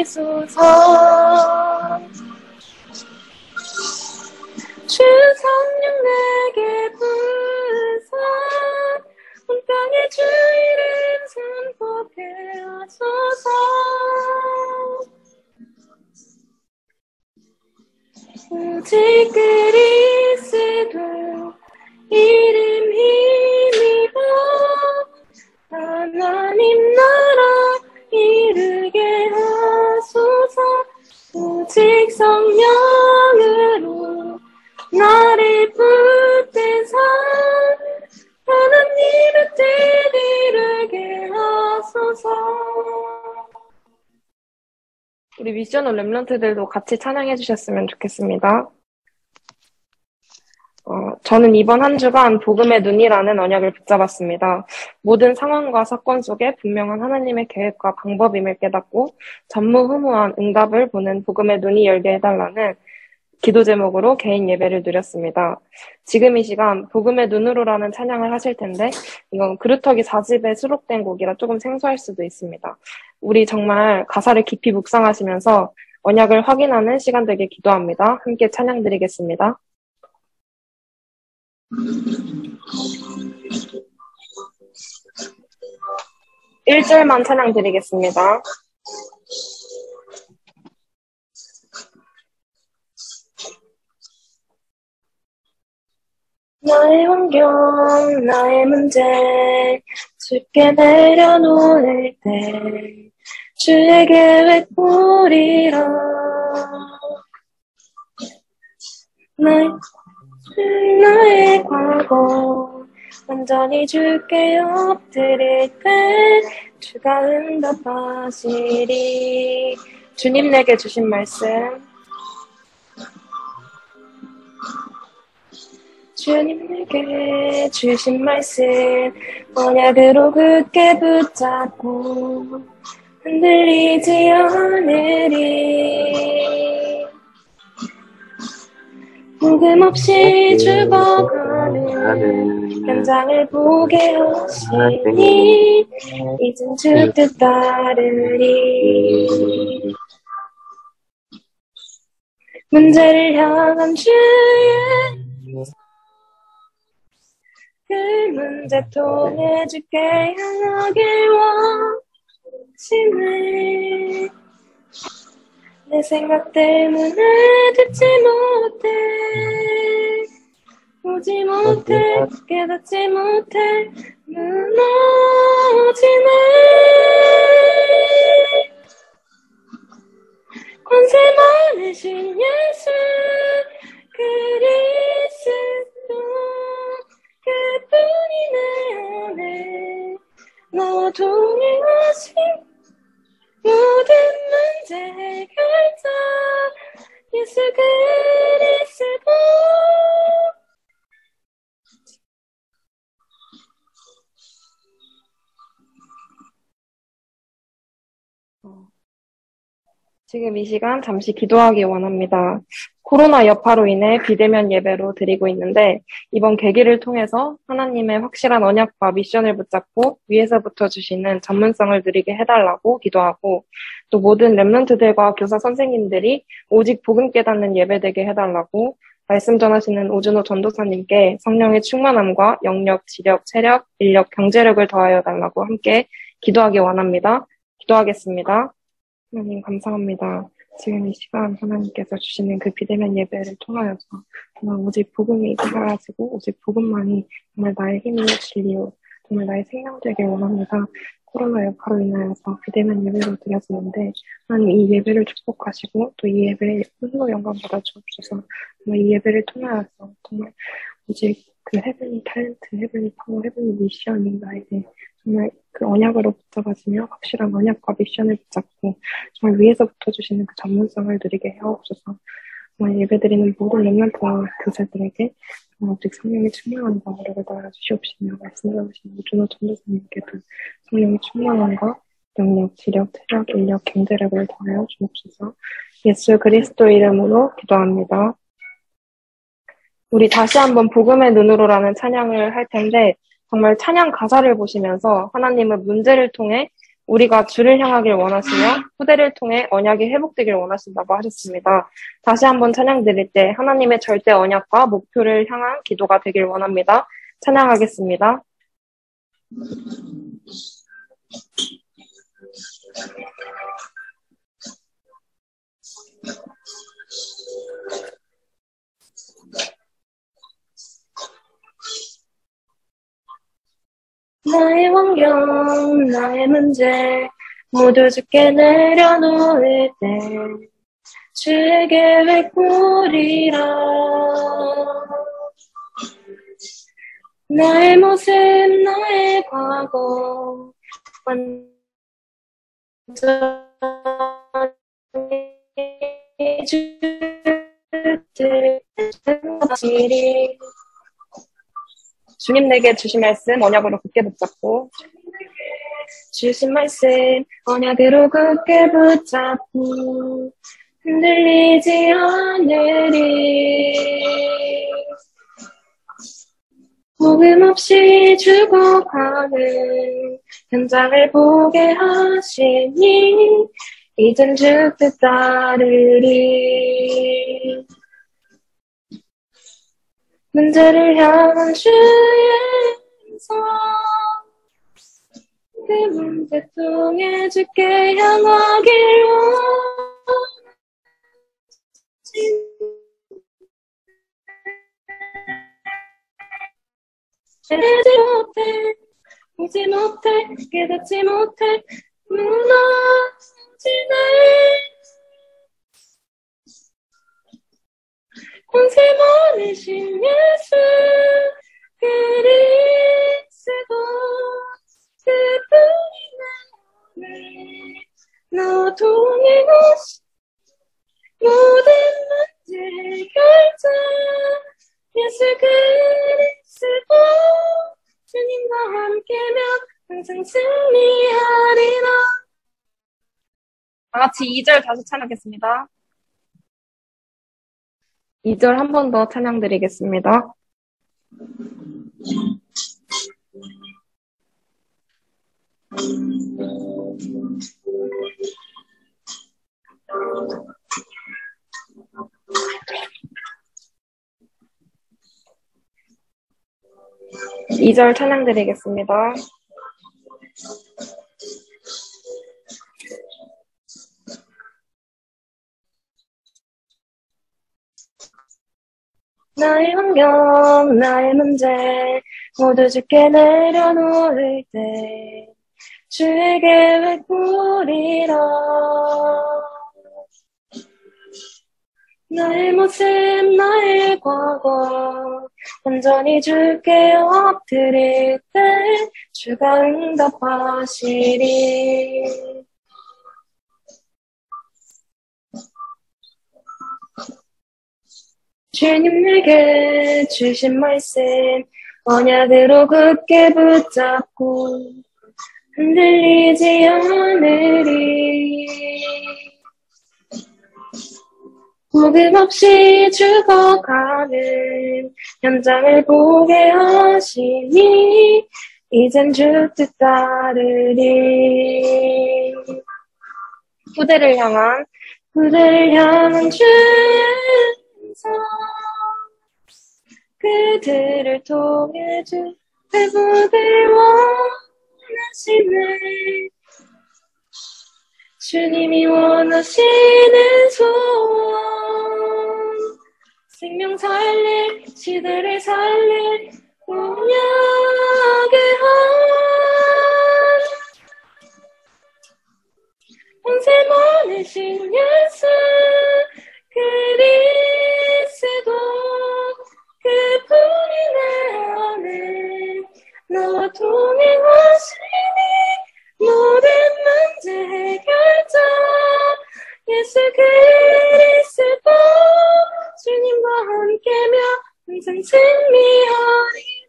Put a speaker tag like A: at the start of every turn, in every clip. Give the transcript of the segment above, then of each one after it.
A: 주시소서. 주 성령 내게 부으사 온 땅에 주 이름 선포케 하소서. 오직 그리스도 이름 힘입어 하나님 나라 이루게 하소서. 오직 성령으로 나를 붙드사 하나님의 뜻 이루게 하소서. 우리 미션홀 렘넌트들도 같이 찬양해 주셨으면 좋겠습니다. 저는 이번 한 주간 복음의 눈이라는 언약을 붙잡았습니다. 모든 상황과 사건 속에 분명한 하나님의 계획과 방법임을 깨닫고 전무후무한 응답을 보는 복음의 눈이 열게 해달라는 기도 제목으로 개인 예배를 드렸습니다. 지금 이 시간 복음의 눈으로라는 찬양을 하실 텐데 이건 그루터기 4집에 수록된 곡이라 조금 생소할 수도 있습니다. 우리 정말 가사를 깊이 묵상하시면서 언약을 확인하는 시간 되길 기도합니다. 함께 찬양 드리겠습니다. 1절만 찬양 드리겠습니다. 나의 환경, 나의 문제 주께 내려놓을 때 주의 계획 보리라. 나의 과거 완전히 주께 엎드릴 때 주가 응답하시리. 주님 내게 주신 말씀, 주님 내게 주신 말씀 언약으로 굳게 붙잡고 흔들리지 않으리. 복음 없이 죽어가는 현장을 보게 하시니 이젠 주 뜻 따르리. 문제를 향한 주의 그 문제 통해 주께 향하길 원하시네. 내 생각 때문에 듣지 못해, 보지 못해, 깨닫지 못해, 무너지네. 권세 많으신 예수 그리스도 그분이 내 안에 나와 동행하신 모든 문제 해결자 예수 그리스도. 지금 이 시간 잠시 기도하기 원합니다. 코로나 여파로 인해 비대면 예배로 드리고 있는데 이번 계기를 통해서 하나님의 확실한 언약과 미션을 붙잡고 위에서부터 주시는 전문성을 누리게 해달라고 기도하고, 또 모든 렘넌트들과 교사 선생님들이 오직 복음 깨닫는 예배 되게 해달라고 말씀 전하시는 오준호 전도사님께 성령의 충만함과 영력, 지력, 체력, 인력, 경제력을 더하여 달라고 함께 기도하기 원합니다. 기도하겠습니다. 하나님 감사합니다. 지금 이 시간 하나님께서 주시는 그 비대면 예배를 통하여서 정말 오직 복음이 사라지고 오직 복음만이 정말 나의 힘이 진리요 정말 나의 생명 되길 원합니다. 코로나 여파로 인하여서 비대면 예배로 드렸었는데 하나님 이 예배를 축복하시고 또 이 예배에 큰 영광 받아 주옵소서. 정말 이 예배를 통하여서 정말 오직 그 헤블리 탤런트, 헤블리 파워, 헤블리 미션이 나에게 정말 그 언약으로 붙잡아지며 확실한 언약과 미션을 붙잡고 정말 위에서부터 주시는 그 전문성을 누리게 하옵소서. 정말 예배드리는 모든 렘넌트와 교사들에게 오직 성령의 충만한 방어력을 더하여 주시옵시며 말씀해주신 오준호 전도사님께도 성령의 충만함과 영력, 지력, 체력, 인력, 경제력을 더하여 주옵소서. 예수 그리스도 이름으로 기도합니다. 우리 다시 한번 복음의 눈으로라는 찬양을 할 텐데 정말 찬양 가사를 보시면서 하나님은 문제를 통해 우리가 주를 향하길 원하시며 후대를 통해 언약이 회복되길 원하신다고 하셨습니다. 다시 한번 찬양 드릴 때 하나님의 절대 언약과 목표를 향한 기도가 되길 원합니다. 찬양하겠습니다. 나의 환경, 나의 문제 모두 주께 내려놓을 때 주의 계획 꾸리라. 나의 모습, 나의 과거 완전히 주뜻 주님 내게 주신 말씀 언약으로 굳게 붙잡고 주신 말씀 언약으로 굳게 붙잡고 흔들리지 않으리. 복음 없이 죽어가는 현장을 보게 하시니 이젠 주뜻 따르리. 문제를 향한 주의 손 그 문제 통해 주께 향하길 원하지 못해 보지 못해 깨닫지 못해 무너지네. 권세 많으신 예수 그리스도 그분이 내 오늘 너 동행하시 모든 문제 해결자 예수 그리스도 주님과 함께면 항상 승리하리라. 다 같이 2절 다시 찬양하겠습니다. 2절 한 번 더 찬양 드리겠습니다. 이 절 찬양 드리겠습니다. 나의 환경, 나의 문제 모두 주께 내려놓을 때 주의 계획 꾸리라. 나의 모습, 나의 과거 온전히 주께 엎드릴 때 주가 응답하시리. 주님 내게 주신 말씀 언약으로 굳게 붙잡고 흔들리지 않으리. 복음 없이 죽어가는 현장을 보게 하시니 이젠 주 뜻 따르리. 후대를 향한 주의 성 그들을 통해 주 회복을 원하시네. 주님이 원하시는 소원 생명 살릴 시대를 살릴 언약의 한 권세 많으신 예수 그리스도 그분이 내 안에 너와 동행하시니 모든 문제 해결자 예수 그리스도 주님과 함께며 항상 승리하리라.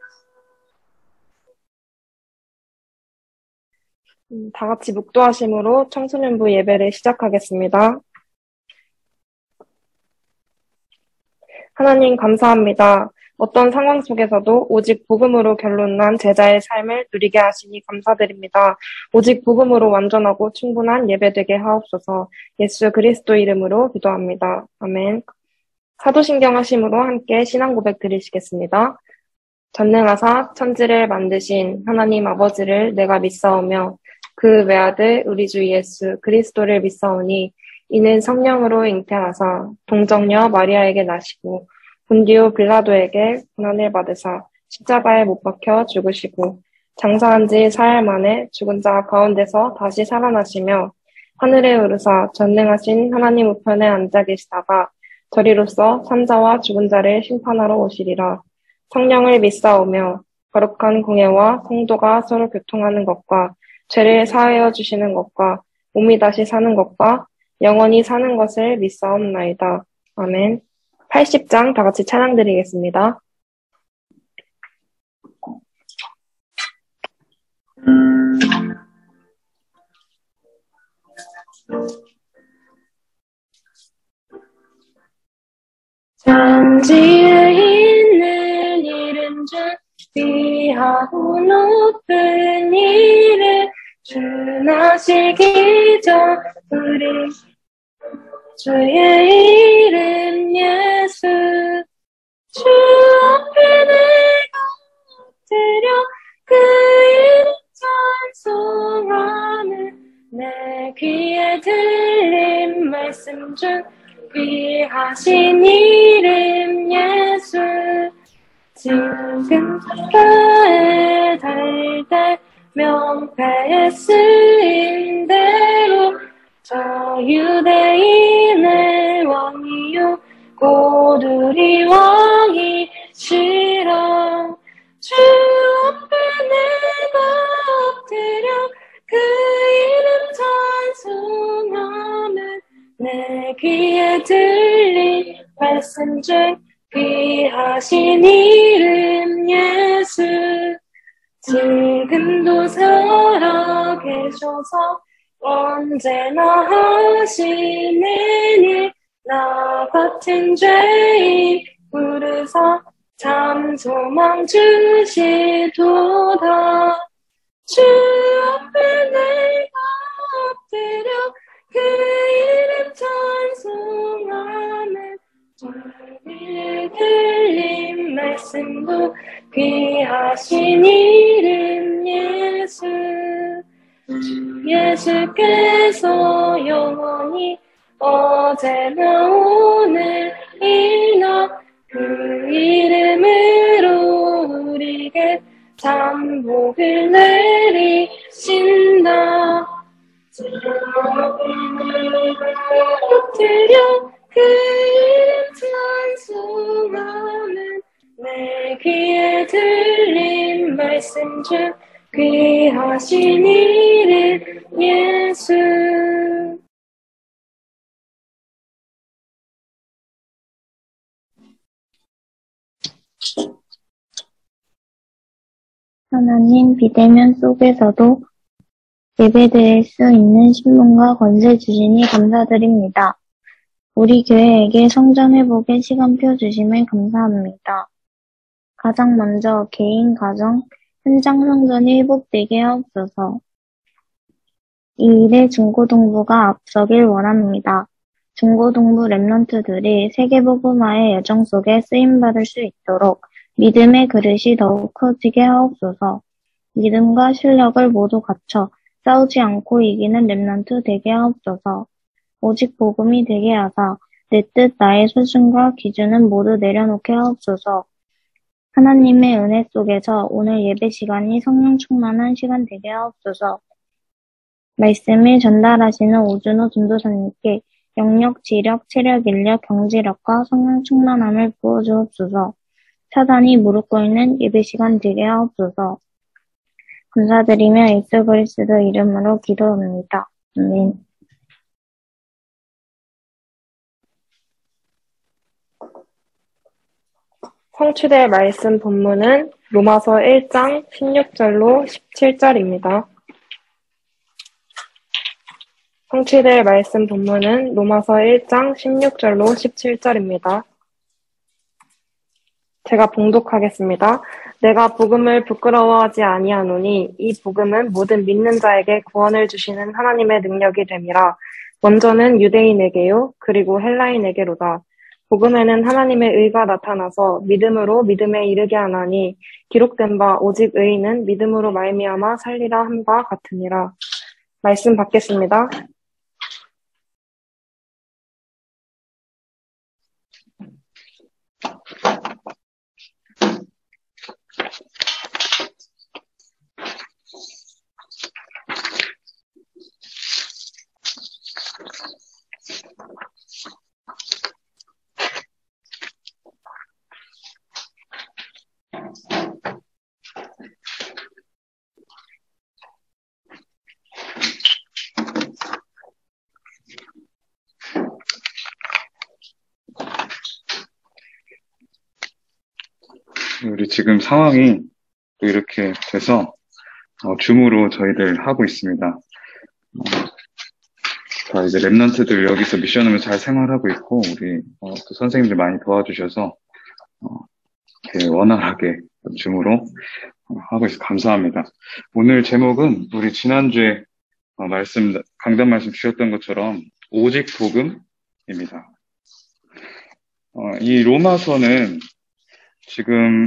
A: 다 같이 묵도하심으로 청소년부 예배를 시작하겠습니다. 하나님 감사합니다. 어떤 상황 속에서도 오직 복음으로 결론난 제자의 삶을 누리게 하시니 감사드립니다. 오직 복음으로 완전하고 충분한 예배되게 하옵소서. 예수 그리스도 이름으로 기도합니다. 아멘. 사도신경 하심으로 함께 신앙 고백 드리시겠습니다. 전능하사 천지를 만드신 하나님 아버지를 내가 믿사오며 그 외아들 우리 주 예수 그리스도를 믿사오니 이는 성령으로 잉태하사 동정녀 마리아에게 나시고 본디오 빌라도에게 고난을 받으사 십자가에 못 박혀 죽으시고 장사한 지 사흘 만에 죽은 자 가운데서 다시 살아나시며 하늘에 오르사 전능하신 하나님 우편에 앉아 계시다가 저리로서 산자와 죽은 자를 심판하러 오시리라. 성령을 믿사오며 거룩한 공예와 성도가 서로 교통하는 것과 죄를 사하여 주시는 것과 몸이 다시 사는 것과 영원히 사는 것을 믿사옵나이다. 아멘. 80장 다 같이 찬양 드리겠습니다. 천지에 있는 이름 준비하고 높은 이름 주나시기 전 우리 주의 이름 예수 주 앞에 내가 엎드려 그 이름 찬송하는 내 귀에 들린 말씀 중 귀하신 이름 예수 지금 나의 달때 명패에 쓰인 대로 저 유대인의 왕이요 곧 우리 왕이시라 주 앞에 내가 엎드려 그 이름 찬송하면 내 귀에 들린 말씀 중 귀하신 이름 예수 지금도 살아계셔서 언제나 하시는 일 나 같은 죄인 부르사 참 소망 주시도다 주 앞에 내가 엎드려 그 이름 찬송하는 저를 들린 말씀도 귀하신 이름 예수 예수께서 영원히 어제나 오늘이나 그 이름으로 우리에게 참 복을 내리신다 엎드려 그 이름 찬송하는 내 귀에 들린 말씀 중 귀하신 이름 예수
B: 하나님 비대면 속에서도 예배드릴 수 있는 신분과 권세 주시니 감사드립니다. 우리 교회에게 성전 회복의 시간표 주심을 감사합니다. 가장 먼저 개인, 가정, 현장 성전이 회복되게 하옵소서. 이 일에 중고동부가 앞서길 원합니다. 중고동부 랩런트들이 세계복음화의 여정 속에 쓰임받을 수 있도록 믿음의 그릇이 더욱 커지게 하옵소서. 믿음과 실력을 모두 갖춰 싸우지 않고 이기는 랩런트 되게 하옵소서. 오직 복음이 되게 하사 내 뜻 나의 수준과 기준은 모두 내려놓게 하옵소서. 하나님의 은혜 속에서 오늘 예배 시간이 성령 충만한 시간 되게 하옵소서. 말씀을 전달하시는 오준호 전도사님께 영역, 지력, 체력, 인력, 경지력과 성령 충만함을 부어주옵소서. 사단이 무릎 꿇는 예배 시간 되게 하옵소서. 감사드리며 예수 그리스도 이름으로 기도합니다. 아멘.
A: 성취될 말씀 본문은 로마서 1장 16절로 17절입니다. 성취될 말씀 본문은 로마서 1장 16절로 17절입니다. 제가 봉독하겠습니다. 내가 복음을 부끄러워하지 아니하노니 이 복음은 모든 믿는 자에게 구원을 주시는 하나님의 능력이 됨이라. 먼저는 유대인에게요, 그리고 헬라인에게로다. 복음에는 하나님의 의가 나타나서 믿음으로 믿음에 이르게 하나니 기록된 바 오직 의인은 믿음으로 말미암아 살리라 한 바 같으니라. 말씀 받겠습니다.
C: 우리 지금 상황이 또 이렇게 돼서 줌으로 저희들 하고 있습니다. 자, 이제 랩런트들 여기서 미션으로 잘 생활하고 있고 우리 또 선생님들 많이 도와주셔서 이렇게 원활하게 줌으로 하고 있어서 감사합니다. 오늘 제목은 우리 지난주에 강단 말씀 주셨던 것처럼 오직 복음입니다. 이 로마서는 지금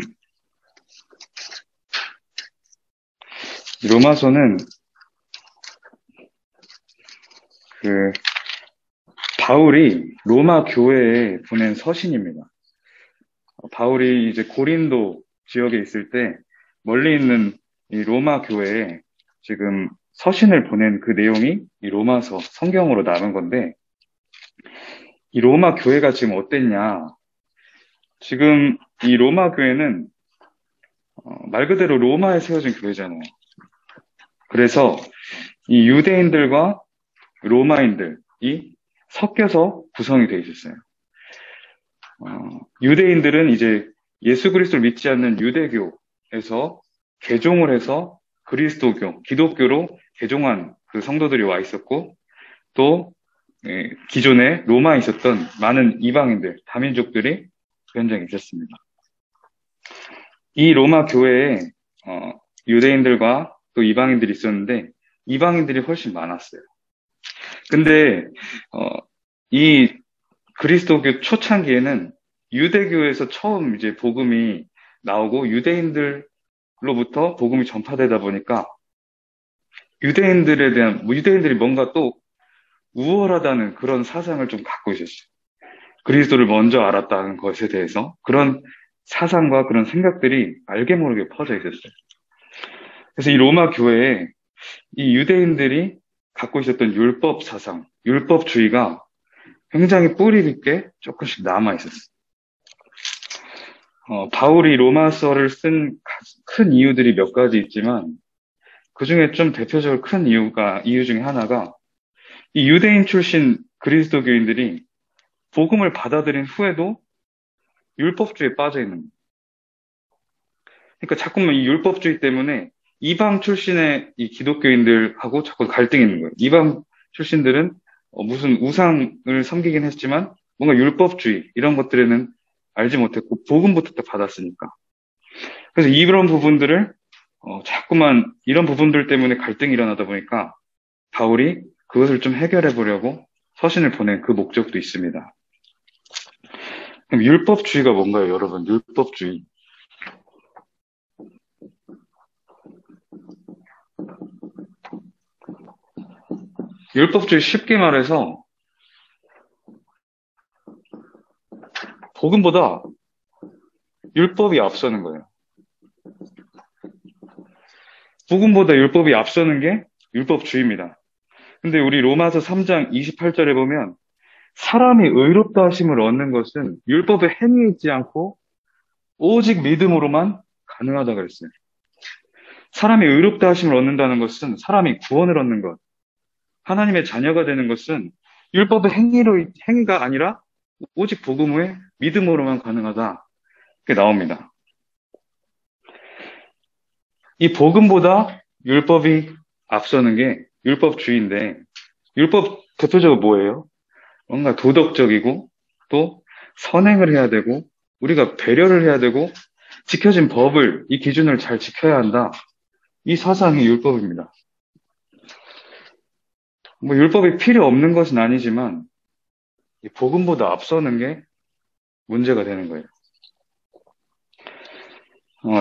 C: 바울이 로마 교회에 보낸 서신입니다. 바울이 이제 고린도 지역에 있을 때 멀리 있는 이 로마 교회에 지금 서신을 보낸 그 내용이 이 로마서 성경으로 남은 건데, 이 로마 교회가 지금 어땠냐? 지금 이 로마 교회는 말 그대로 로마에 세워진 교회잖아요. 그래서 이 유대인들과 로마인들이 섞여서 구성이 되어 있었어요. 유대인들은 이제 예수 그리스도를 믿지 않는 유대교에서 개종을 해서 그리스도교, 기독교로 개종한 그 성도들이 와 있었고, 또 기존에 로마에 있었던 많은 이방인들, 다민족들이 그 현장에 있었습니다. 이 로마 교회에 유대인들과 또 이방인들이 있었는데 이방인들이 훨씬 많았어요. 근데 이 그리스도교 초창기에는 유대교에서 처음 이제 복음이 나오고 유대인들로부터 복음이 전파되다 보니까 유대인들이 뭔가 또 우월하다는 그런 사상을 좀 갖고 있었어요. 그리스도를 먼저 알았다는 것에 대해서 그런 사상과 그런 생각들이 알게 모르게 퍼져 있었어요. 그래서 이 로마 교회에 이 유대인들이 갖고 있었던 율법 사상, 율법주의가 굉장히 뿌리 깊게 조금씩 남아 있었어요. 바울이 로마서를 쓴 큰 이유들이 몇 가지 있지만 그 중에 좀 대표적으로 큰 이유 중에 하나가 이 유대인 출신 그리스도교인들이 복음을 받아들인 후에도 율법주의에 빠져 있는 거예요. 그러니까 자꾸만 이 율법주의 때문에 이방 출신의 이 기독교인들하고 자꾸 갈등이 있는 거예요. 이방 출신들은 무슨 우상을 섬기긴 했지만 뭔가 율법주의 이런 것들에는 알지 못했고 복음부터 다 받았으니까. 그래서 이런 부분들을 자꾸만 이런 부분들 때문에 갈등이 일어나다 보니까 바울이 그것을 좀 해결해 보려고 서신을 보낸 그 목적도 있습니다. 그럼 율법주의가 뭔가요, 여러분? 율법주의. 율법주의 쉽게 말해서 복음보다 율법이 앞서는 거예요. 복음보다 율법이 앞서는 게 율법주의입니다. 근데 우리 로마서 3장 28절에 보면 사람이 의롭다 하심을 얻는 것은 율법의 행위에 있지 않고 오직 믿음으로만 가능하다 그랬어요. 사람이 의롭다 하심을 얻는다는 것은 사람이 구원을 얻는 것, 하나님의 자녀가 되는 것은 율법의 행위가 아니라 오직 복음 후에 믿음으로만 가능하다. 그게 나옵니다. 이 복음보다 율법이 앞서는 게 율법주의인데, 율법 대표적으로 뭐예요? 뭔가 도덕적이고 또 선행을 해야 되고 우리가 배려를 해야 되고 지켜진 법을, 이 기준을 잘 지켜야 한다. 이 사상이 율법입니다. 뭐 율법이 필요 없는 것은 아니지만 이 복음보다 앞서는 게 문제가 되는 거예요.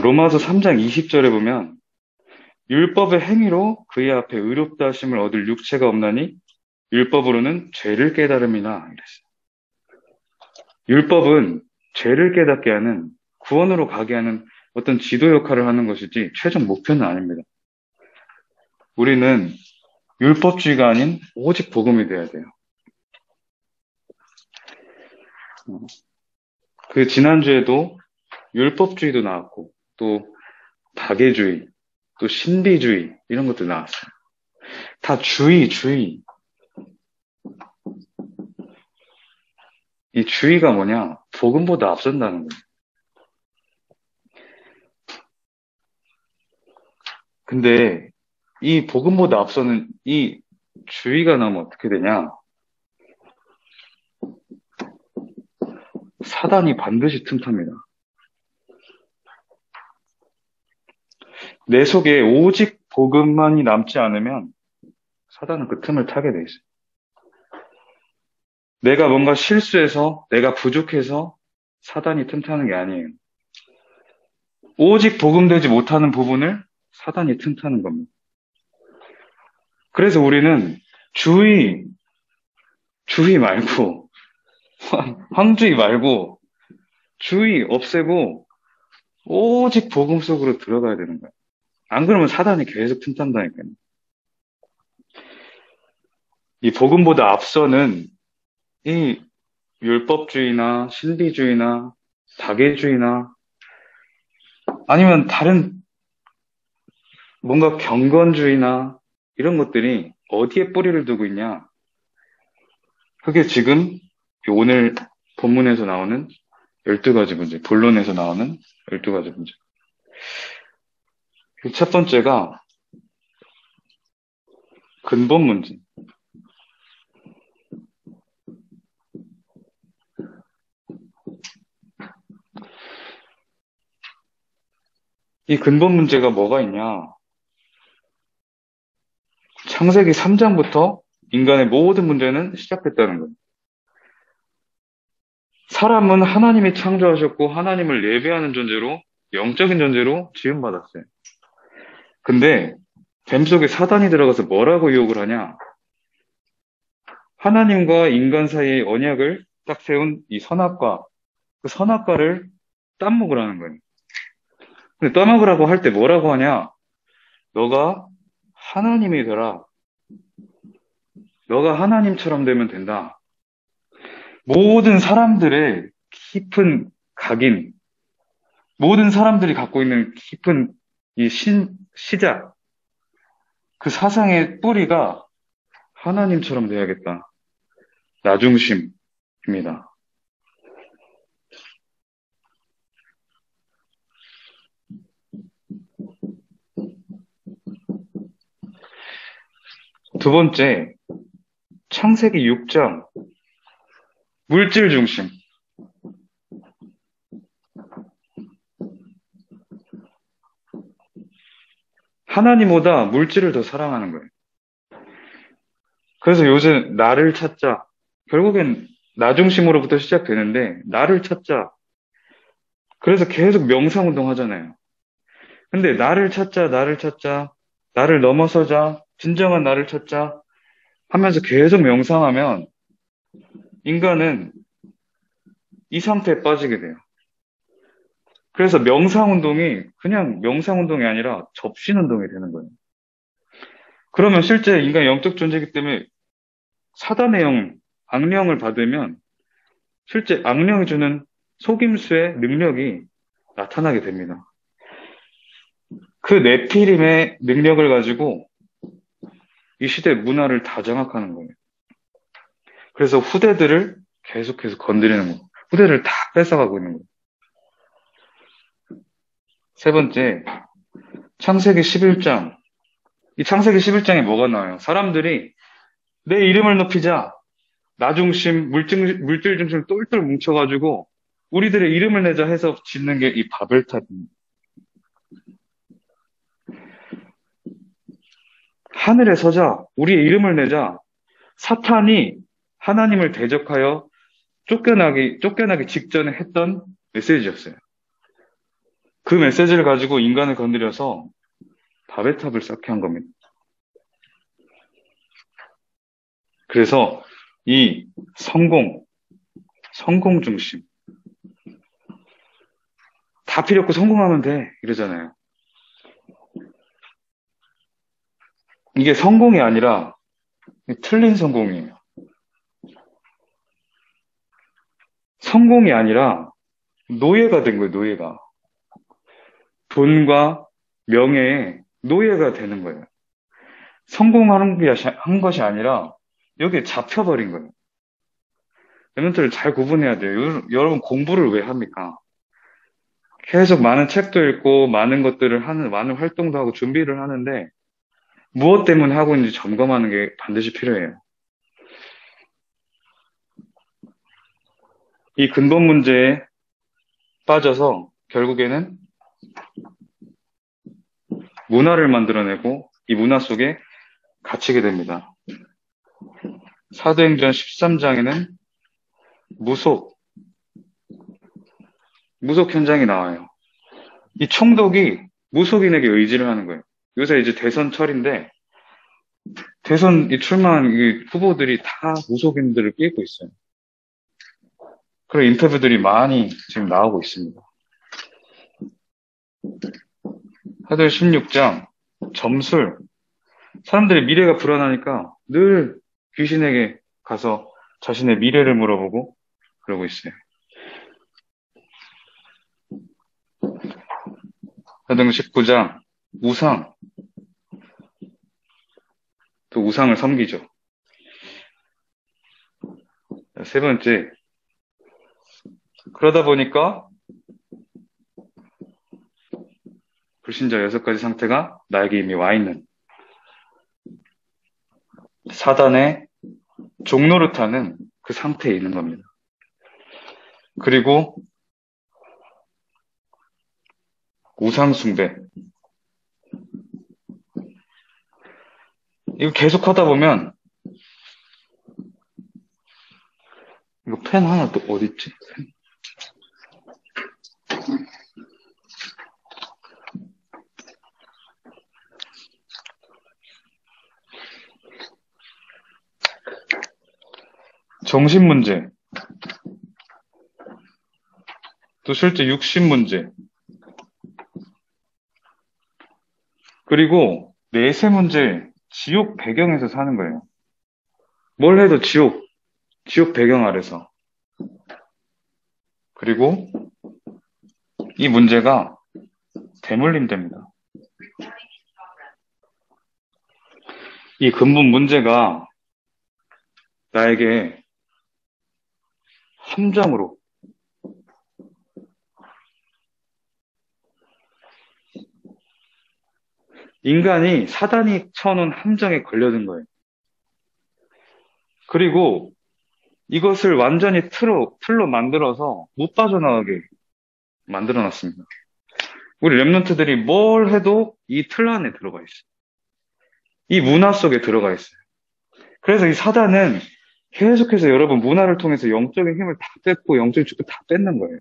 C: 로마서 3장 20절에 보면 율법의 행위로 그의 앞에 의롭다 하심을 얻을 육체가 없나니 율법으로는 죄를 깨달음이나 이랬어요. 율법은 죄를 깨닫게 하는, 구원으로 가게 하는 어떤 지도 역할을 하는 것이지 최종 목표는 아닙니다. 우리는 율법주의가 아닌 오직 복음이 돼야 돼요. 그 지난주에도 율법주의도 나왔고 또 다계주의, 또 신비주의 이런 것도 나왔어요. 다 주의. 이 주의가 뭐냐? 복음보다 앞선다는 거예요. 근데 이 복음보다 앞서는 이 주의가 나면 어떻게 되냐? 사단이 반드시 틈탑니다. 내 속에 오직 복음만이 남지 않으면 사단은 그 틈을 타게 돼 있어요. 내가 뭔가 실수해서, 내가 부족해서 사단이 틈타는 게 아니에요. 오직 복음되지 못하는 부분을 사단이 틈타는 겁니다. 그래서 우리는 주의 말고, 황주의 말고, 주의 없애고, 오직 복음 속으로 들어가야 되는 거예요. 안 그러면 사단이 계속 틈탄다니까요. 이 복음보다 앞서는 이 율법주의나 신비주의나 다계주의나 아니면 다른 뭔가 경건주의나 이런 것들이 어디에 뿌리를 두고 있냐? 그게 지금 오늘 본문에서 나오는 12가지 문제, 본론에서 나오는 12가지 문제. 첫 번째가 근본 문제. 이 근본 문제가 뭐가 있냐? 창세기 3장부터 인간의 모든 문제는 시작됐다는 거예요. 사람은 하나님이 창조하셨고 하나님을 예배하는 존재로, 영적인 존재로 지음받았어요. 근데 뱀 속에 사단이 들어가서 뭐라고 유혹을 하냐? 하나님과 인간 사이의 언약을 딱 세운 이 선악과, 그 선악과를 따먹으라는 거예요. 근데 따먹으라고 할 때 뭐라고 하냐? 너가 하나님이 되라. 너가 하나님처럼 되면 된다. 모든 사람들의 깊은 각인, 모든 사람들이 갖고 있는 깊은 이 시작, 그 사상의 뿌리가 하나님처럼 돼야겠다. 나중심입니다. 두 번째, 창세기 6장, 물질 중심. 하나님보다 물질을 더 사랑하는 거예요. 그래서 요즘 나를 찾자. 결국엔 나 중심으로부터 시작되는데 나를 찾자. 그래서 계속 명상운동 하잖아요. 근데 나를 찾자, 나를 넘어서자, 진정한 나를 찾자 하면서 계속 명상하면 인간은 이 상태에 빠지게 돼요. 그래서 명상운동이 그냥 명상운동이 아니라 접신운동이 되는 거예요. 그러면 실제 인간이 영적 존재이기 때문에 사단의 영, 악령을 받으면 실제 악령이 주는 속임수의 능력이 나타나게 됩니다. 그 네피림의 능력을 가지고 이 시대 문화를 다 장악하는 거예요. 그래서 후대들을 계속해서 건드리는 거예요. 후대를 다 뺏어가고 있는 거예요. 세 번째, 창세기 11장. 이 창세기 11장에 뭐가 나와요? 사람들이 내 이름을 높이자. 나 중심, 물질 중심 똘똘 뭉쳐가지고 우리들의 이름을 내자 해서 짓는 게 이 바벨탑입니다. 하늘에 서자, 우리의 이름을 내자, 사탄이 하나님을 대적하여 쫓겨나기 직전에 했던 메시지였어요. 그 메시지를 가지고 인간을 건드려서 바벨탑을 쌓게 한 겁니다. 그래서 이 성공 중심. 다 필요 없고 성공하면 돼. 이러잖아요. 이게 성공이 아니라 틀린 성공이에요. 성공이 아니라 노예가 된 거예요, 노예가. 돈과 명예에 노예가 되는 거예요. 성공하는 한 것이 아니라 여기에 잡혀버린 거예요. 랩런트를 잘 구분해야 돼요. 여러분 공부를 왜 합니까? 계속 많은 책도 읽고 많은 것들을 하는, 많은 활동도 하고 준비를 하는데 무엇 때문에 하고 있는지 점검하는 게 반드시 필요해요. 이 근본 문제에 빠져서 결국에는 문화를 만들어내고 이 문화 속에 갇히게 됩니다. 사도행전 13장에는 무속 현장이 나와요. 이 총독이 무속인에게 의지를 하는 거예요. 요새 이제 대선철인데 대선 출마한 이 후보들이 다 무속인들을 끼고 있어요. 그런 인터뷰들이 많이 지금 나오고 있습니다. 사도행 16장 점술. 사람들의 미래가 불안하니까 늘 귀신에게 가서 자신의 미래를 물어보고 그러고 있어요. 사도행 19장 우상. 또 우상을 섬기죠. 세 번째, 그러다 보니까 불신자 6가지 상태가 나에게 이미 와 있는 사단의 종노릇하는 그 상태에 있는 겁니다. 그리고 우상숭배. 이거 계속 하다 보면 이거 펜 하나 또 어딨지? 정신 문제, 또 실제 육신 문제, 그리고 내세 문제, 지옥 배경에서 사는 거예요. 뭘 해도 지옥 배경 아래서. 그리고 이 문제가 대물림됩니다. 이 근본 문제가 나에게 함정으로 인간이 사단이 쳐놓은 함정에 걸려든 거예요. 그리고 이것을 완전히 틀로 만들어서 못 빠져나가게 만들어놨습니다. 우리 랩런트들이 뭘 해도 이 틀 안에 들어가 있어요. 이 문화 속에 들어가 있어요. 그래서 이 사단은 계속해서 여러분 문화를 통해서 영적인 힘을 다 뺏고 영적인 축을 다 뺏는 거예요.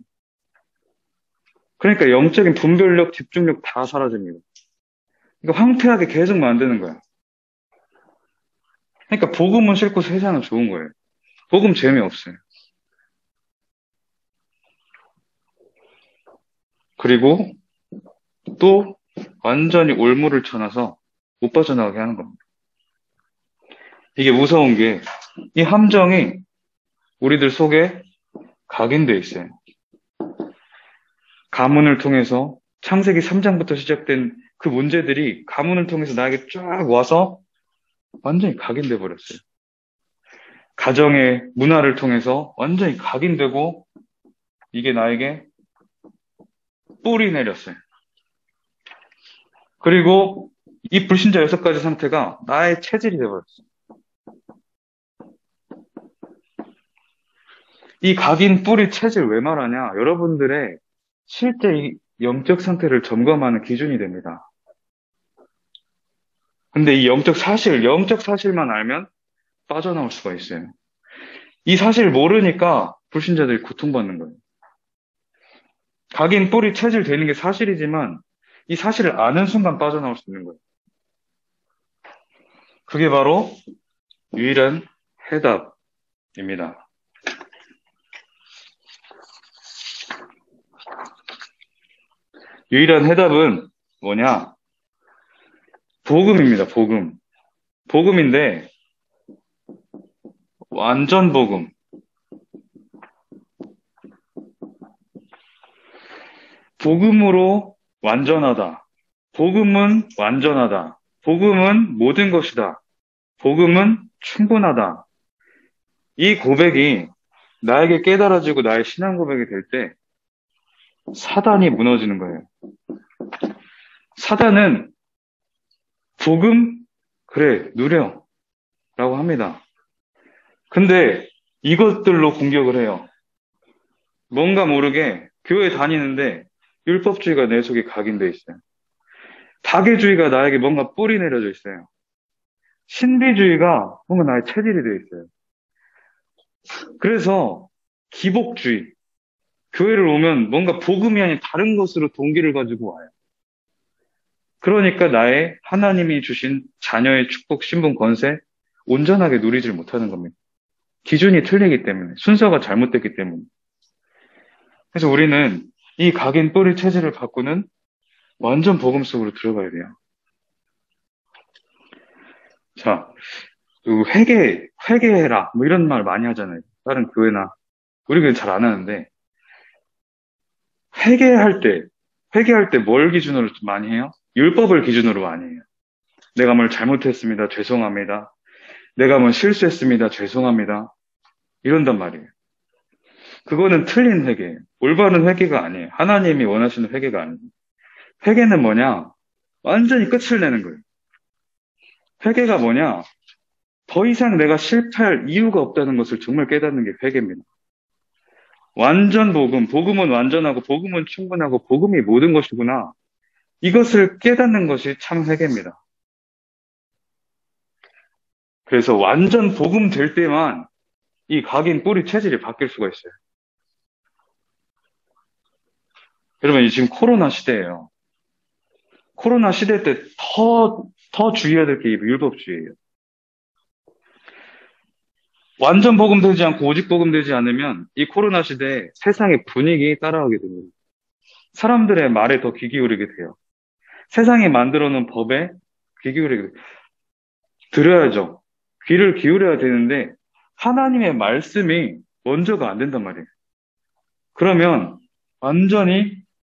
C: 그러니까 영적인 분별력, 집중력 다 사라집니다. 그러니까 황폐하게 계속 만드는 거야. 그러니까 복음은 싫고 세상은 좋은 거예요. 복음 재미없어요. 그리고 또 완전히 올무를 쳐놔서 못 빠져나가게 하는 겁니다. 이게 무서운 게 이 함정이 우리들 속에 각인되어 있어요. 가문을 통해서 창세기 3장부터 시작된 그 문제들이 가문을 통해서 나에게 쫙 와서 완전히 각인돼 버렸어요. 가정의 문화를 통해서 완전히 각인되고 이게 나에게 뿌리 내렸어요. 그리고 이 불신자 6가지 상태가 나의 체질이 되어버렸어요. 이 각인 뿌리 체질 왜 말하냐? 여러분들의 실제 이 영적 상태를 점검하는 기준이 됩니다. 근데 이 영적 사실만 알면 빠져나올 수가 있어요. 이 사실을 모르니까 불신자들이 고통받는 거예요. 각인 뿌리 체질 되는 게 사실이지만 이 사실을 아는 순간 빠져나올 수 있는 거예요. 그게 바로 유일한 해답입니다. 유일한 해답은 뭐냐? 복음입니다, 복음. 복음인데, 완전 복음. 복음으로 완전하다. 복음은 완전하다. 복음은 모든 것이다. 복음은 충분하다. 이 고백이 나에게 깨달아지고 나의 신앙 고백이 될 때 사단이 무너지는 거예요. 사단은 복음? 그래, 누려. 라고 합니다. 근데 이것들로 공격을 해요. 뭔가 모르게 교회 다니는데 율법주의가 내 속에 각인돼 있어요. 다계주의가 나에게 뭔가 뿌리 내려져 있어요. 신비주의가 뭔가 나의 체질이 되어 있어요. 그래서 기복주의, 교회를 오면 뭔가 복음이 아닌 다른 것으로 동기를 가지고 와요. 그러니까 나의 하나님이 주신 자녀의 축복, 신분, 권세 온전하게 누리질 못하는 겁니다. 기준이 틀리기 때문에, 순서가 잘못됐기 때문에. 그래서 우리는 이 각인 뿌리 체질을 바꾸는 완전 복음 속으로 들어가야 돼요. 자, 회개해라 뭐 이런 말 많이 하잖아요. 다른 교회나 우리 교회는 잘 안 하는데 회개할 때 뭘 기준으로 좀 많이 해요? 율법을 기준으로 많이 해요. 내가 뭘 잘못했습니다. 죄송합니다. 내가 뭘 실수했습니다. 죄송합니다. 이런단 말이에요. 그거는 틀린 회개예요. 올바른 회개가 아니에요. 하나님이 원하시는 회개가 아니에요. 회개는 뭐냐? 완전히 끝을 내는 거예요. 회개가 뭐냐? 더 이상 내가 실패할 이유가 없다는 것을 정말 깨닫는 게 회개입니다. 완전 복음, 복음은 완전하고 복음은 충분하고 복음이 모든 것이구나. 이것을 깨닫는 것이 참 회개입니다. 그래서 완전 복음 될 때만 이 각인 뿌리 체질이 바뀔 수가 있어요. 여러분, 지금 코로나 시대예요. 코로나 시대 때 더 주의해야 될 게 율법주의예요. 완전 복음되지 않고 오직 복음되지 않으면 이 코로나 시대에 세상의 분위기에 따라가게 됩니다. 사람들의 말에 더 귀 기울이게 돼요. 세상이 만들어 놓은 법에 귀 기울이게 돼요. 들어야죠. 귀를 기울여야 되는데 하나님의 말씀이 먼저가 안 된단 말이에요. 그러면 완전히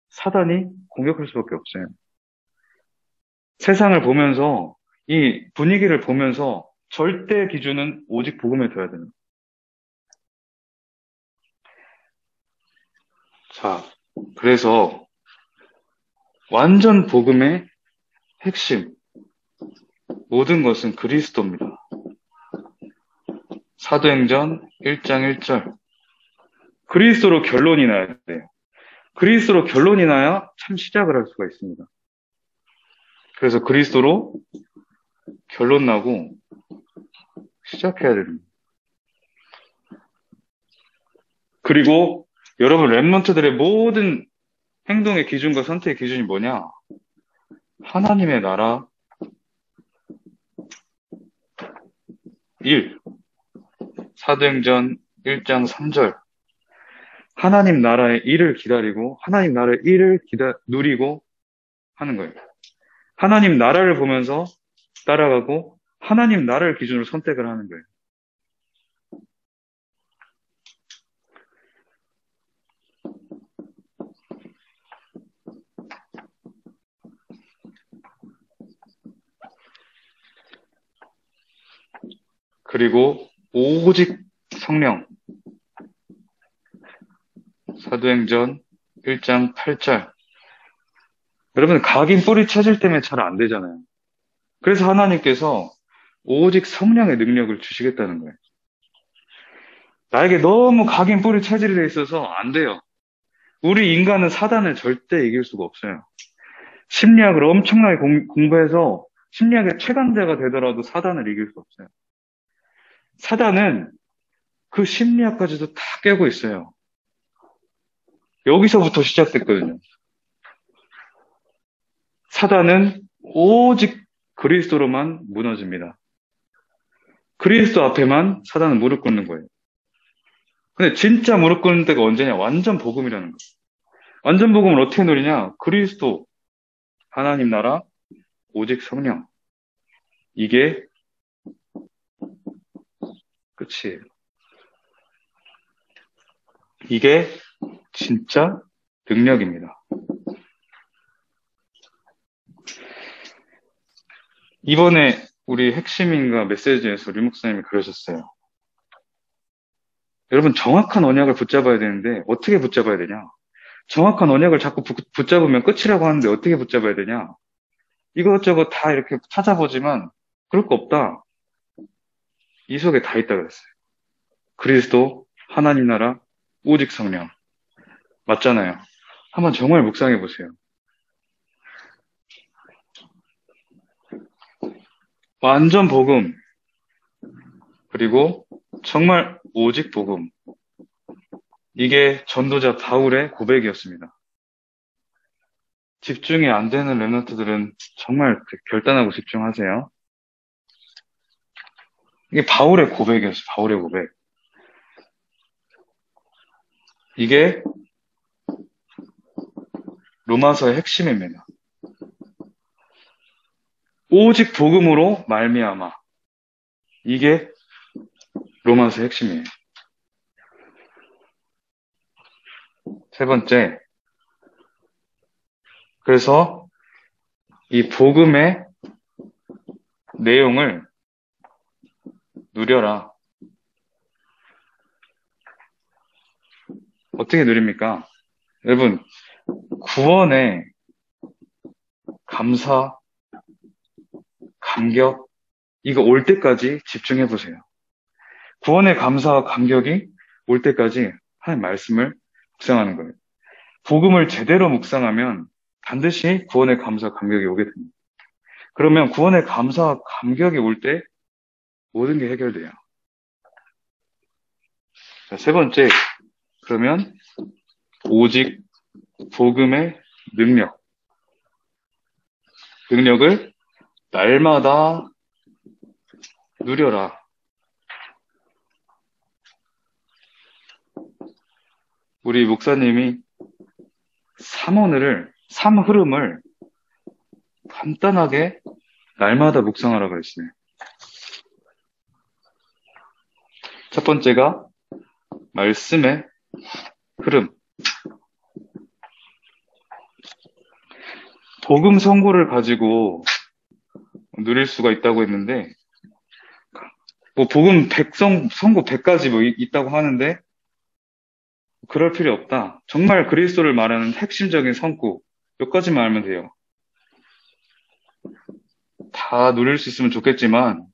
C: 사단이 공격할 수밖에 없어요. 세상을 보면서 이 분위기를 보면서 절대 기준은 오직 복음에 둬야 됩니다. 자, 그래서 완전 복음의 핵심, 모든 것은 그리스도입니다. 사도행전 1장 1절. 그리스도로 결론이 나야 돼요. 그리스도로 결론이 나야 참 시작을 할 수가 있습니다. 그래서 그리스도로 결론 나고 시작해야 됩니다. 그리고 여러분 랩런트들의 모든 행동의 기준과 선택의 기준이 뭐냐? 하나님의 나라 1. 사도행전 1장 3절. 하나님 나라의 일을 기다리고 하나님 나라의 일을 누리고 하는 거예요. 하나님 나라를 보면서 따라가고 하나님 나라를 기준으로 선택을 하는 거예요. 그리고 오직 성령. 사도행전 1장 8절. 여러분 각인 뿌리 체질 때문에 잘 안 되잖아요. 그래서 하나님께서 오직 성령의 능력을 주시겠다는 거예요. 나에게 너무 각인 뿌리 체질이 돼 있어서 안 돼요. 우리 인간은 사단을 절대 이길 수가 없어요. 심리학을 엄청나게 공부해서 심리학의 최강자가 되더라도 사단을 이길 수 없어요. 사단은 그 심리학까지도 다 깨고 있어요. 여기서부터 시작됐거든요. 사단은 오직 그리스도로만 무너집니다. 그리스도 앞에만 사단은 무릎 꿇는 거예요. 근데 진짜 무릎 꿇는 때가 언제냐? 완전 복음이라는 거예요. 완전 복음을 어떻게 누리냐? 그리스도, 하나님 나라, 오직 성령. 이게 끝이에요. 이게 진짜 능력입니다. 이번에 우리 핵심인가 메시지에서 류 목사님이 그러셨어요. 여러분, 정확한 언약을 붙잡아야 되는데 어떻게 붙잡아야 되냐? 정확한 언약을 자꾸 붙잡으면 끝이라고 하는데 어떻게 붙잡아야 되냐? 이것저것 다 이렇게 찾아보지만 그럴 거 없다. 이 속에 다 있다 그랬어요. 그리스도, 하나님 나라, 오직 성령. 맞잖아요. 한번 정말 묵상해 보세요. 완전 복음, 그리고 정말 오직 복음. 이게 전도자 바울의 고백이었습니다. 집중이 안 되는 랩런트들은 정말 결단하고 집중하세요. 이게 바울의 고백이었어요. 바울의 고백. 이게 로마서의 핵심입니다. 오직 복음으로 말미암아. 이게 로마서의 핵심이에요. 세 번째, 그래서 이 복음의 내용을 누려라. 어떻게 누립니까? 여러분, 구원의 감사, 감격, 이거 올 때까지 집중해 보세요. 구원의 감사와 감격이 올 때까지 하나님 말씀을 묵상하는 거예요. 복음을 제대로 묵상하면 반드시 구원의 감사와 감격이 오게 됩니다. 그러면 구원의 감사와 감격이 올 때 모든 게 해결돼요. 자, 세 번째, 그러면 오직 복음의 능력을 날마다 누려라. 우리 목사님이 삶 흐름을 간단하게 날마다 묵상하라고 그랬어요. 첫 번째가 말씀의 흐름. 복음 선고를 가지고 누릴 수가 있다고 했는데, 뭐 복음 선고 100가지 뭐 있다고 하는데, 그럴 필요 없다. 정말 그리스도를 말하는 핵심적인 선고 몇 가지만 알면 돼요. 다 누릴 수 있으면 좋겠지만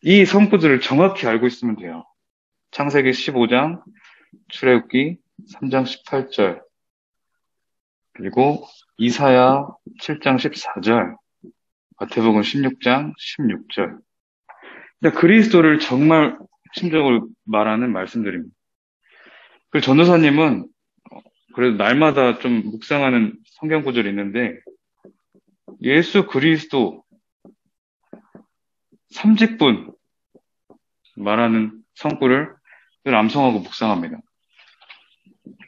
C: 이 선고들을 정확히 알고 있으면 돼요. 창세기 15장, 출애굽기 3장 18절, 그리고 이사야 7장 14절, 마태복음 16장 16절. 그러니까 그리스도를 정말 핵심적으로 말하는 말씀들입니다. 그리고 전도사님은 그래도 날마다 좀 묵상하는 성경 구절이 있는데, 예수 그리스도 30분 말하는 성구를 늘 암송하고 묵상합니다.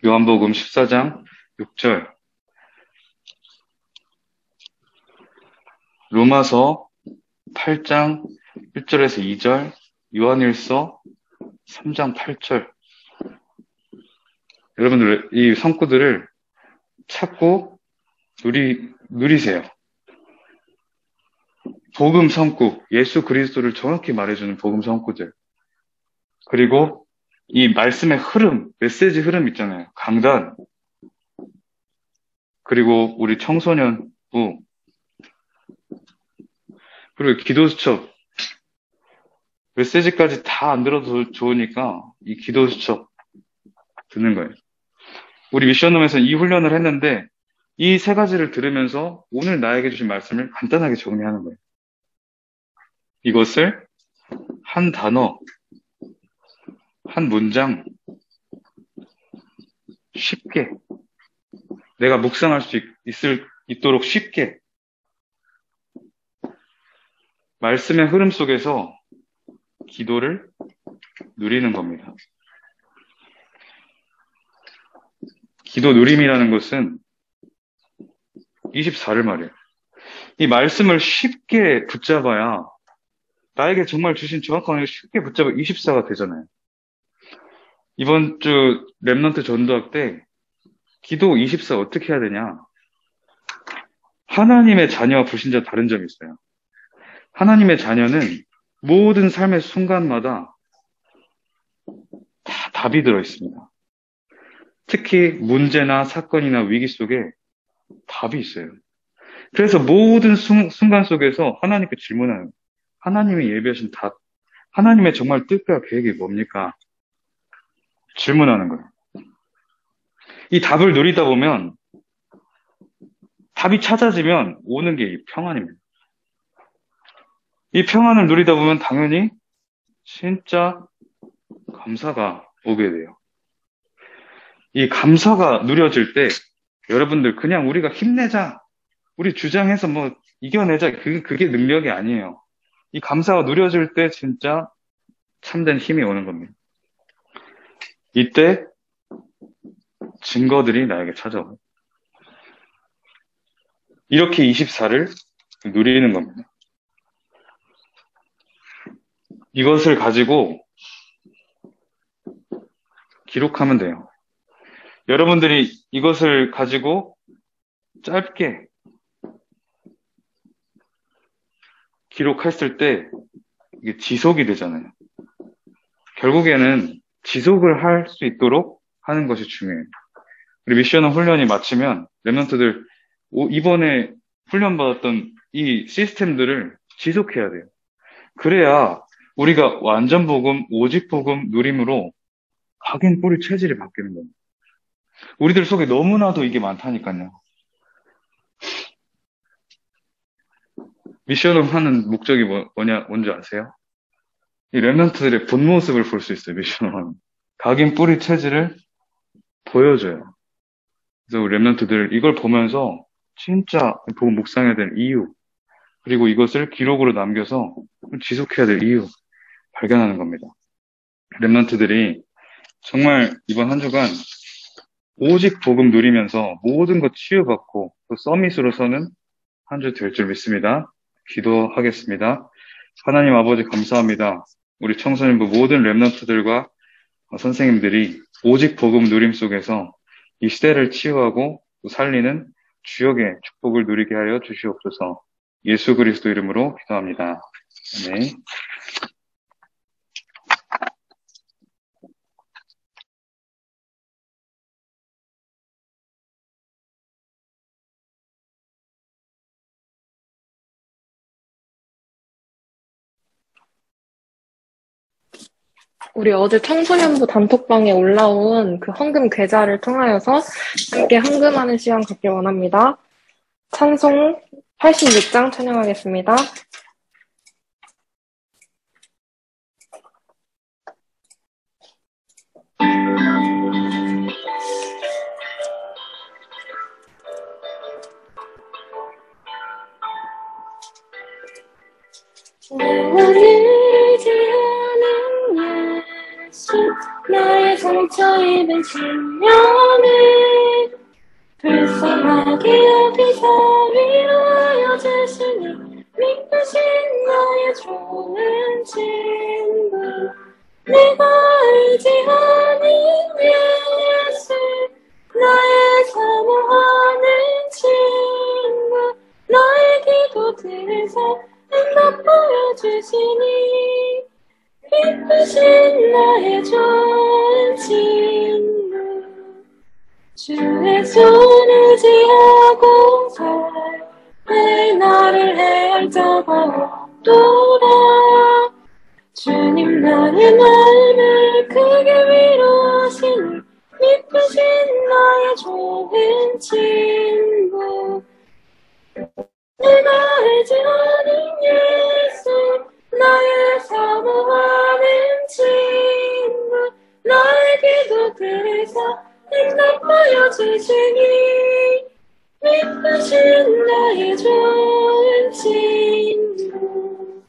C: 요한복음 14장 6절, 로마서 8장 1절에서 2절, 요한일서 3장 8절. 여러분들 이 성구들을 찾고 누리세요. 복음 성구, 예수 그리스도를 정확히 말해주는 복음 성구들. 그리고 이 말씀의 흐름, 메시지 흐름 있잖아요. 강단, 그리고 우리 청소년부, 그리고 기도 수첩, 메시지까지 다 안 들어도 좋으니까 이 기도 수첩 듣는 거예요. 우리 미션홈에서 이 훈련을 했는데 이 세 가지를 들으면서 오늘 나에게 주신 말씀을 간단하게 정리하는 거예요. 이것을 한 단어, 한 문장, 쉽게 내가 묵상할 수 있도록 쉽게 말씀의 흐름 속에서 기도를 누리는 겁니다. 기도 누림이라는 것은 24를 말해요. 이 말씀을 쉽게 붙잡아야 나에게 정말 주신 정확한 걸 쉽게 붙잡아 24가 되잖아요. 이번 주 랩넌트 전도학 때 기도 24 어떻게 해야 되냐? 하나님의 자녀와 불신자 다른 점이 있어요. 하나님의 자녀는 모든 삶의 순간마다 다 답이 들어있습니다. 특히 문제나 사건이나 위기 속에 답이 있어요. 그래서 모든 순간 속에서 하나님께 질문하는, 하나님이 예비하신 답, 하나님의 정말 뜻과 계획이 뭡니까? 질문하는 거예요. 이 답을 누리다 보면 답이 찾아지면 오는 게 이 평안입니다. 이 평안을 누리다 보면 당연히 진짜 감사가 오게 돼요. 이 감사가 누려질 때 여러분들 그냥 우리가 힘내자, 우리 주장해서 뭐 이겨내자, 그게 능력이 아니에요. 이 감사가 누려질 때 진짜 참된 힘이 오는 겁니다. 이때 증거들이 나에게 찾아와요. 이렇게 24를 누리는 겁니다. 이것을 가지고 기록하면 돼요. 여러분들이 이것을 가지고 짧게 기록했을 때 이게 지속이 되잖아요. 결국에는 지속을 할 수 있도록 하는 것이 중요해요. 우리 미션홈 훈련이 마치면 랩런트들 이번에 훈련받았던 이 시스템들을 지속해야 돼요. 그래야 우리가 완전 복음, 오직 복음 누림으로 각인 뿌리 체질이 바뀌는 겁니다. 우리들 속에 너무나도 이게 많다니까요. 미션홈 하는 목적이 뭔지 아세요? 이 랩런트들의 본 모습을 볼 수 있어요. 미션홈 각인 뿌리 체질을 보여줘요. 그래서 우리 랩런트들 이걸 보면서 진짜 복음 묵상해야 될 이유, 그리고 이것을 기록으로 남겨서 지속해야 될 이유 발견하는 겁니다. 랩런트들이 정말 이번 한 주간 오직 복음 누리면서 모든 것 치유받고 또 서밋으로 서는 한 주 될 줄 믿습니다. 기도하겠습니다. 하나님 아버지 감사합니다. 우리 청소년부 모든 랩런트들과 선생님들이 오직 복음 누림 속에서 이 시대를 치유하고 또 살리는 주역의 축복을 누리게 하여 주시옵소서. 예수 그리스도 이름으로 기도합니다. 아멘.
A: 우리 어제 청소년부 단톡방에 올라온 그 헌금 계좌를 통하여서 함께 헌금하는 시간 갖길 원합니다. 찬송 86장 찬양하겠습니다.
D: 나의 상처 입은 심령을 불쌍하게 여기서 위로하여 주시니 믿으신 나의 좋은 친구 내가 의지하는 예수 나의 사모하는 친구 나의 기도 들으서 응답 보여주시니 기쁘신 나의 좋은 친구 주의 손 의지하고 살 나를 해할 자가 없도다 주님 나의 마음을 크게 위로하시니 믿으신 나의 좋은 친구 내가 알지 않은 예수 나의 사모하는 친구 나의 기도들에서 응답하여 주시니 믿으신 나의 좋은 친구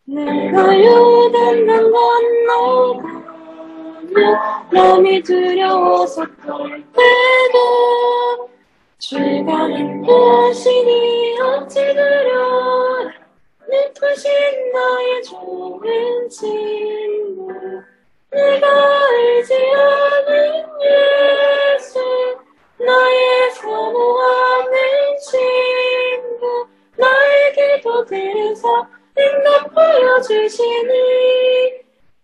D: 내가 요단강 건너가며 마음이 두려워서 떨 때도 주가 인도하시니 어찌 두려워라 믿으신 나의 좋은 친구 내가 알지 않은 예수 나의 사모하는 친구 나의 기도들에서 응답하여 주시니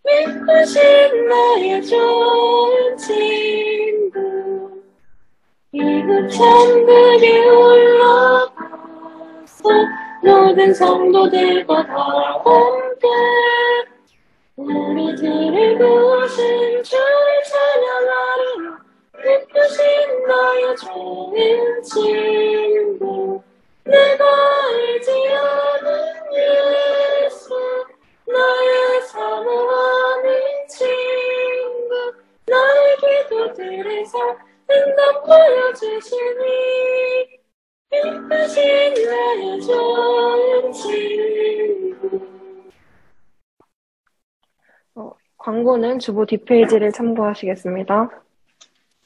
D: 믿으신 나의 좋은 친구 이곳 천국에 올라가서 모든 성도들과 다 함께 우리들을 구하신 주를 찬양하리라 믿으신 나의 좋은 친구 내가 알지 않은 예수 나의 사모하는 친구 나의 기도들에서 응답하여 주시니 믿으신 나의 좋은 친구
A: 광고는 주보 뒷페이지를 참고하시겠습니다.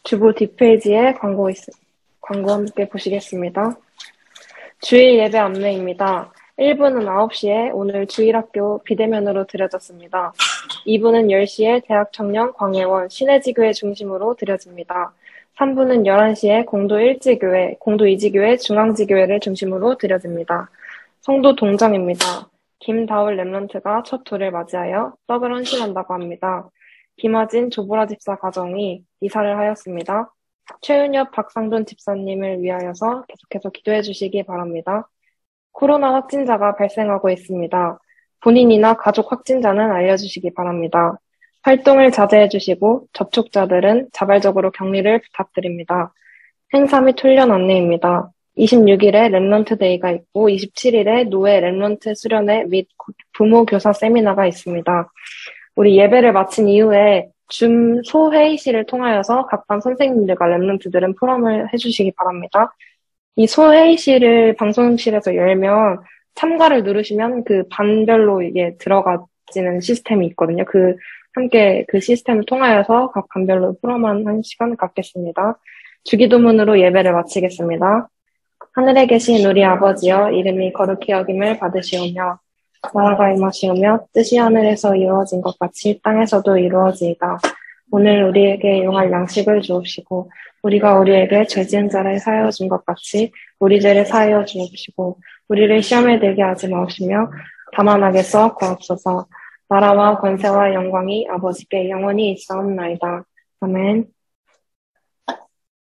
A: 주보 뒷페이지에 광고 함께 보시겠습니다. 주일 예배 안내입니다. 1부는 9시에 오늘 주일학교 비대면으로 드려졌습니다. 2부는 10시에 대학청년 광해원 신해지교회 중심으로 드려집니다. 3부는 11시에 공도 1지교회, 공도 2지교회, 중앙지교회를 중심으로 드려집니다. 성도 동정입니다. 김다울 랩런트가 첫 돌을 맞이하여 떡을 헌신한다고 합니다. 김하진 조보라 집사 가정이 이사를 하였습니다. 최윤엽 박상돈 집사님을 위하여서 계속해서 기도해 주시기 바랍니다. 코로나 확진자가 발생하고 있습니다. 본인이나 가족 확진자는 알려주시기 바랍니다. 활동을 자제해 주시고 접촉자들은 자발적으로 격리를 부탁드립니다. 행사 및 훈련 안내입니다. 26일에 랩런트 데이가 있고 27일에 노예 랩런트 수련회 및 부모 교사 세미나가 있습니다. 우리 예배를 마친 이후에 줌 소회의실을 통하여서 각반 선생님들과 랩런트들은 포럼을 해주시기 바랍니다. 이 소회의실을 방송실에서 열면 참가를 누르시면 그 반별로 이게 들어가지는 시스템이 있거든요. 함께 그 시스템을 통하여서 각 반별로 포럼한 시간을 갖겠습니다. 주기도문으로 예배를 마치겠습니다. 하늘에 계신 우리 아버지여 이름이 거룩히 여김을 받으시오며 나라가 임하시오며 뜻이 하늘에서 이루어진 것 같이 땅에서도 이루어지이다. 오늘 우리에게 용할 양식을 주옵시고 우리가 우리에게 죄 지은 자를 사하여 준 것 같이 우리 죄를 사하여 주옵시고 우리를 시험에 들게 하지 마시며 다만 악에서 구하옵소서. 나라와 권세와 영광이 아버지께 영원히 있사옵나이다. 아멘.